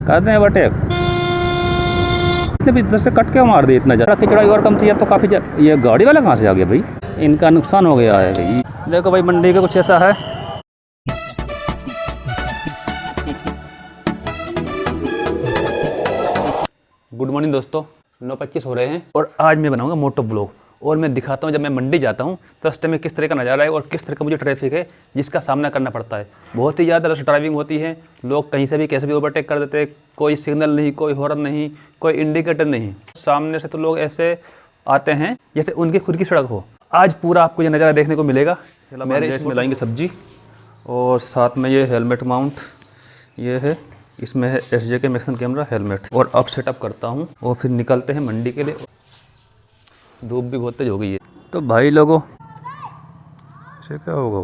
कहते हैं बटे इधर से कट के मार दी इतना ज़्यादा की चढ़ाई और कम थी। अब तो काफ़ी ये गाड़ी वाला कहाँ से आ गया भाई, इनका नुकसान हो गया है भाई। देखो भाई मंडी का कुछ ऐसा है। गुड मॉर्निंग दोस्तों, 9:25 हो रहे हैं और आज मैं बनाऊंगा मोटो ब्लॉग और मैं दिखाता हूं जब मैं मंडी जाता हूं तो रास्ते में किस तरह का नज़ारा है और किस तरह का मुझे ट्रैफिक है जिसका सामना करना पड़ता है। बहुत ही ज़्यादा रश ड्राइविंग होती है, लोग कहीं से भी कैसे भी ओवरटेक कर देते हैं, कोई सिग्नल नहीं, कोई हॉर्न नहीं, कोई इंडिकेटर नहीं। सामने से तो लोग ऐसे आते हैं जैसे उनकी खुद की सड़क हो। आज पूरा आपको ये नज़ारा देखने को मिलेगा। मेरे इसमें लाएंगे सब्जी और साथ में ये हेलमेट माउंट ये है, इसमें है SJ के एक्शन कैमरा हेलमेट। और अब सेटअप करता हूँ और फिर निकलते हैं मंडी के लिए। धूप भी बहुत तेज हो गई है तो भाई लोगों से क्या होगा।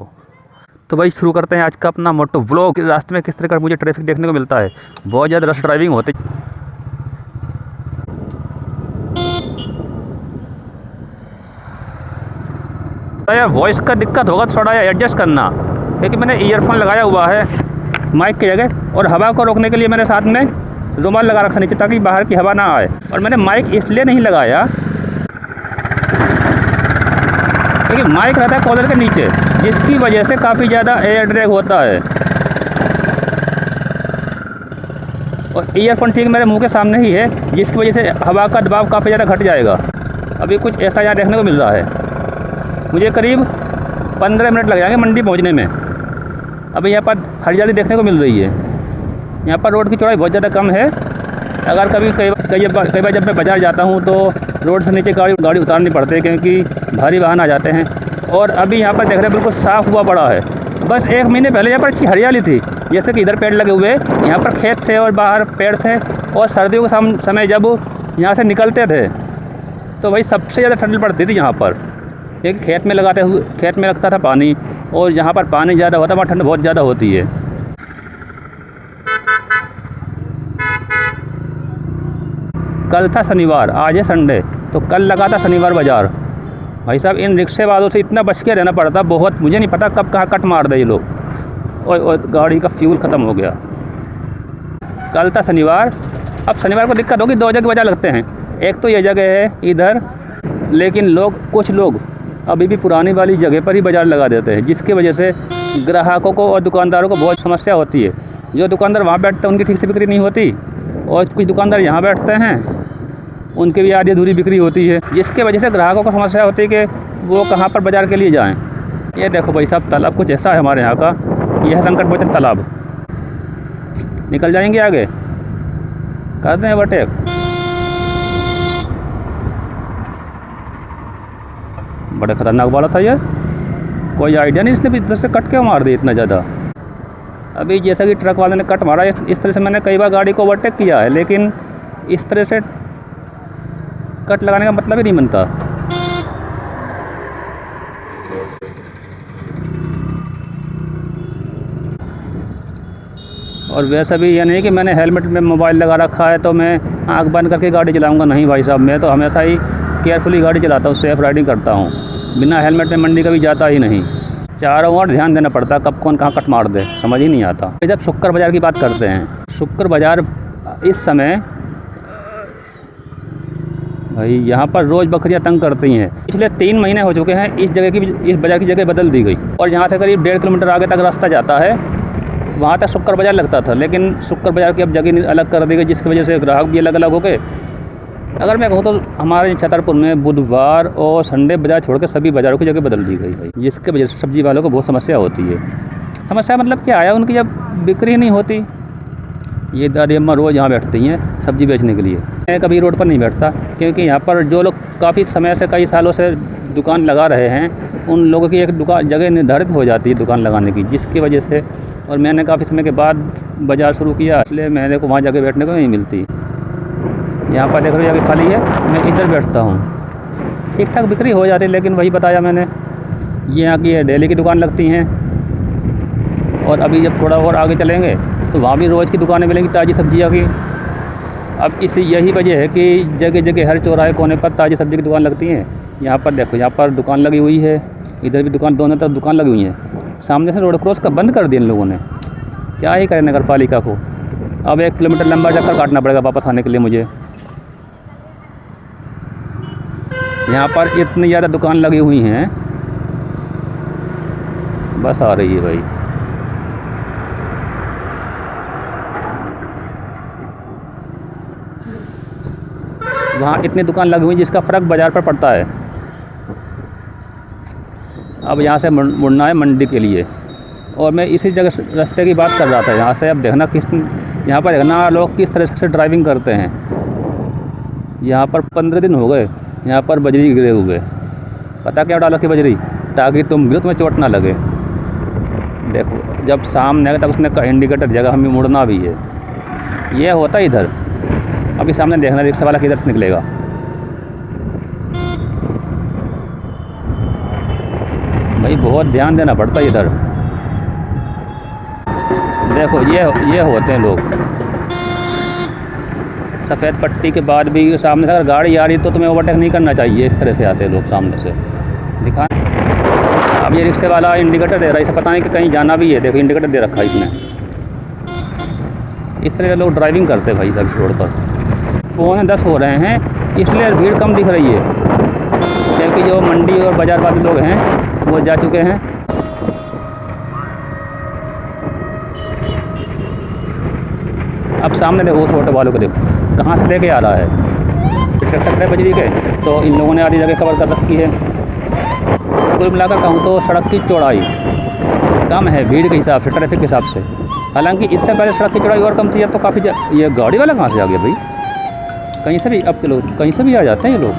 तो भाई शुरू करते हैं आज का अपना मोटो व्लॉग। रास्ते में किस तरह का मुझे ट्रैफिक देखने को मिलता है, बहुत ज़्यादा रश ड्राइविंग होती यार। वॉइस का दिक्कत होगा थोड़ा यार एडजस्ट करना, क्योंकि मैंने ईयरफोन लगाया हुआ है माइक की जगह और हवा को रोकने के लिए मैंने साथ में रुमाल लगा रखा नीचे ताकि बाहर की हवा ना आए। और मैंने माइक इसलिए नहीं लगाया क्योंकि माइक रहता है कॉलर के नीचे, जिसकी वजह से काफ़ी ज़्यादा एयर ड्रैग होता है। और ईयरफोन ठीक मेरे मुंह के सामने ही है, जिसकी वजह से हवा का दबाव काफ़ी ज़्यादा घट जाएगा। अभी कुछ ऐसा यहाँ देखने को मिल रहा है। मुझे करीब 15 मिनट लग जाएंगे मंडी पहुँचने में। अभी यहाँ पर हरियाली देखने को मिल रही है। यहाँ पर रोड की चौड़ाई बहुत ज़्यादा कम है। अगर कभी कई बार जब मैं बाज़ार जाता हूँ तो रोड से नीचे गाड़ी उतारनी पड़ती है क्योंकि भारी वाहन आ जाते हैं। और अभी यहाँ पर देख रहे हैं बिल्कुल साफ़ हुआ पड़ा है। बस 1 महीने पहले यहाँ पर अच्छी हरियाली थी, जैसे कि इधर पेड़ लगे हुए, यहाँ पर खेत थे और बाहर पेड़ थे। और सर्दियों के समय जब यहाँ से निकलते थे तो भाई सबसे ज़्यादा ठंड पड़ती थी यहाँ पर, क्योंकि खेत में लगता था पानी और यहाँ पर पानी ज़्यादा होता है, वहाँ ठंड बहुत ज़्यादा होती है। कल था शनिवार, आज है संडे, तो कल लगा था शनिवार बाज़ार। भाई साहब इन रिक्शे वालों से इतना बच के रहना पड़ता बहुत, मुझे नहीं पता कब कहाँ कट मार दे ये लोग। और गाड़ी का फ्यूल ख़त्म हो गया। कल था शनिवार। अब शनिवार को दिक्कत होगी, 2 जगह बाज़ार लगते हैं। एक तो ये जगह है इधर, लेकिन कुछ लोग अभी भी पुरानी वाली जगह पर ही बाज़ार लगा देते हैं, जिसकी वजह से ग्राहकों को और दुकानदारों को बहुत समस्या होती है। जो दुकानदार वहाँ बैठते हैं उनकी ठीक से बिक्री नहीं होती और कुछ दुकानदार यहाँ बैठते हैं, उनकी भी आधी अधूरी बिक्री होती है, जिसके वजह से ग्राहकों को समस्या होती है कि वो कहाँ पर बाज़ार के लिए जाएं। ये देखो भाई साहब तालाब कुछ ऐसा है हमारे यहाँ का, यह संकट मोचन तालाब। निकल जाएंगे आगे, करते हैं बटे। बड़ा ख़तरनाक वाला था ये, कोई आइडिया नहीं इसने भी इधर से कट के मार दी इतना ज़्यादा। अभी जैसा कि ट्रक वाले ने कट मारा, इस तरह से मैंने कई बार गाड़ी को ओवरटेक किया है, लेकिन इस तरह से कट लगाने का मतलब ही नहीं बनता। और वैसा भी ये नहीं कि मैंने हेलमेट में मोबाइल लगा रखा है तो मैं आँख बंद करके गाड़ी चलाऊंगा, नहीं भाई साहब, मैं तो हमेशा ही केयरफुली गाड़ी चलाता हूँ, सेफ़ राइडिंग करता हूँ। बिना हेलमेट में मंडी कभी जाता ही नहीं। चारों ओर ध्यान देना पड़ता, कब कौन कहाँ कट मार दे समझ ही नहीं आता। जब शुक्र बाज़ार की बात करते हैं, शुक्र बाज़ार इस समय भाई यहाँ पर रोज़ बकरियाँ तंग करती हैं। पिछले 3 महीने हो चुके हैं इस बाज़ार की जगह बदल दी गई और यहाँ से करीब 1.5 किलोमीटर आगे तक रास्ता जाता है। वहाँ तक शुक्र बाज़ार लगता था, लेकिन शुक्र बाज़ार की अब जगह अलग कर दी गई, जिसकी वजह से ग्राहक भी अलग अलग हो गए। अगर मैं कहूँ तो हमारे छतरपुर में बुधवार और संडे बाज़ार छोड़ के सभी बाज़ारों की जगह बदल दी गई भाई, जिसके वजह से सब्ज़ी वालों को बहुत समस्या होती है। समस्या मतलब क्या आया, उनकी जब बिक्री नहीं होती। ये दादी अम्मा रोज़ यहाँ बैठती हैं सब्ज़ी बेचने के लिए। मैं कभी रोड पर नहीं बैठता, क्योंकि यहाँ पर जो लोग काफ़ी समय से कई सालों से दुकान लगा रहे हैं, उन लोगों की एक जगह निर्धारित हो जाती है दुकान लगाने की, जिसकी वजह से। और मैंने काफ़ी समय के बाद बाज़ार शुरू किया, इसलिए मेरे को वहाँ जगह बैठने को नहीं मिलती। यहाँ पर देख रहे हो जगह खाली है, मैं इधर बैठता हूँ, ठीक ठाक बिक्री हो जाती है। लेकिन वही बताया मैंने, ये यहाँ की डेली की दुकान लगती हैं। और अभी जब थोड़ा और आगे चलेंगे तो वहाँ भी रोज़ की दुकानें मिलेंगी ताज़ी सब्जियाँ की। अब यही वजह है कि जगह जगह हर चौराहे कोने पर ताज़ी सब्ज़ी की दुकान लगती हैं। यहाँ पर देखो, यहाँ पर दुकान लगी हुई है, इधर भी दुकान, दोनों तरफ दुकान लगी हुई है। सामने से रोड क्रॉस का बंद कर दिया इन लोगों ने, क्या ही करें नगर पालिका को। अब 1 किलोमीटर लंबा चक्कर काटना पड़ेगा वापस आने के लिए मुझे। यहाँ पर इतनी ज़्यादा दुकान लगी हुई हैं, बस आ रही है भाई। वहाँ इतनी दुकान लगी हुई जिसका फ़र्क बाज़ार पर पड़ता है। अब यहाँ से मुड़ना है मंडी के लिए, और मैं इसी जगह रास्ते की बात कर रहा था। यहाँ से अब देखना यहाँ पर देखना लोग किस तरह से ड्राइविंग करते हैं। यहाँ पर 15 दिन हो गए यहाँ पर बजरी गिरे हुए। पता क्या डाला कि बजरी, ताकि तुम गिरो तुम्हें चोट ना लगे। देखो जब सामने आएगा तब उसने इंडिकेटर जगह हमें मुड़ना भी है। ये होता है इधर। अभी सामने देखना रिक्शा वाला किधर से निकलेगा। भाई बहुत ध्यान देना पड़ता है इधर। देखो ये होते हैं लोग। सफ़ेद पट्टी के बाद भी सामने से अगर गाड़ी आ रही तो तुम्हें ओवरटेक नहीं करना चाहिए। इस तरह से आते हैं लोग सामने से। दिखा अब ये रिक्शे वाला इंडिकेटर दे रहा है, इसे पता नहीं कि कहीं जाना भी है। देखो इंडिकेटर दे रखा है इसने। इस तरह के लोग ड्राइविंग करते हैं भाई सब रोड पर। 9:45 हो रहे हैं, इसलिए भीड़ कम दिख रही है, क्योंकि जो मंडी और बाज़ार वाले लोग हैं वो जा चुके हैं। अब सामने देखो उस ऑटो वालों को, देखो कहाँ से लेके आ रहा है। ट्रैक्टर है बजरी के, तो इन लोगों ने आधी जगह कवर कर रखी है। कुल मिलाकर कहूँ तो सड़क की चौड़ाई कम है भीड़ के हिसाब से, ट्रैफिक के हिसाब से। हालांकि इससे पहले सड़क की चौड़ाई और कम थी। अब तो काफ़ी ये गाड़ी वाला कहाँ से आ गया भाई? कहीं से भी अब के लोग कहीं से भी आ जाते हैं ये लोग।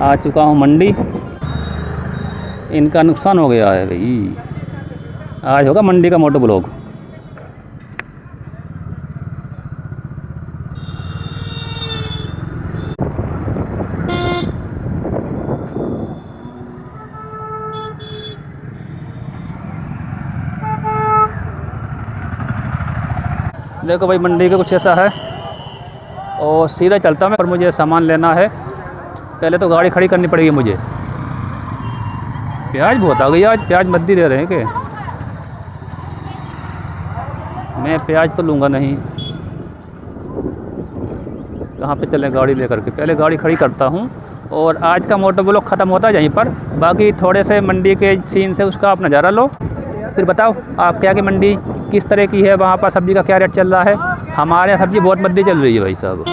आ चुका हूँ मंडी। इनका नुकसान हो गया है भाई। आज होगा मंडी का मोटो ब्लॉग। देखो भाई मंडी का कुछ ऐसा है, और सीधा चलता मैं, पर मुझे सामान लेना है। पहले तो गाड़ी खड़ी करनी पड़ेगी मुझे। प्याज बहुत आ गई आज। प्याज मद्दी दे रहे हैं कि मैं प्याज तो लूँगा नहीं। कहाँ पे चलें गाड़ी लेकर के? पहले गाड़ी खड़ी करता हूँ, और आज का मोटो ब्लॉग ख़त्म होता है यहीं पर। बाकी थोड़े से मंडी के सीन से उसका आप नज़ारा लो, फिर बताओ आप क्या कि मंडी किस तरह की है, वहाँ पर सब्ज़ी का क्या रेट चल रहा है। हमारे यहाँ सब्ज़ी बहुत मद्दी चल रही है भाई साहब।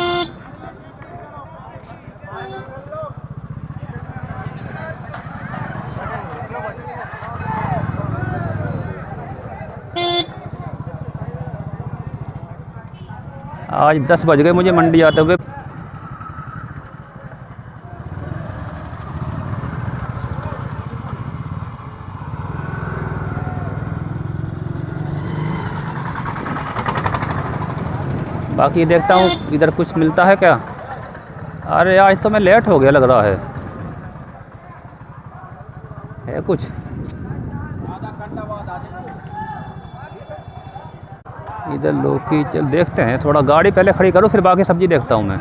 आज 10 बज गए मुझे मंडी आते हुए। बाकी देखता हूँ इधर कुछ मिलता है क्या। अरे आज तो मैं लेट हो गया लग रहा है कुछ। इधर लोग की चल देखते हैं, थोड़ा गाड़ी पहले खड़ी करो फिर बाकी सब्ज़ी देखता हूँ मैं।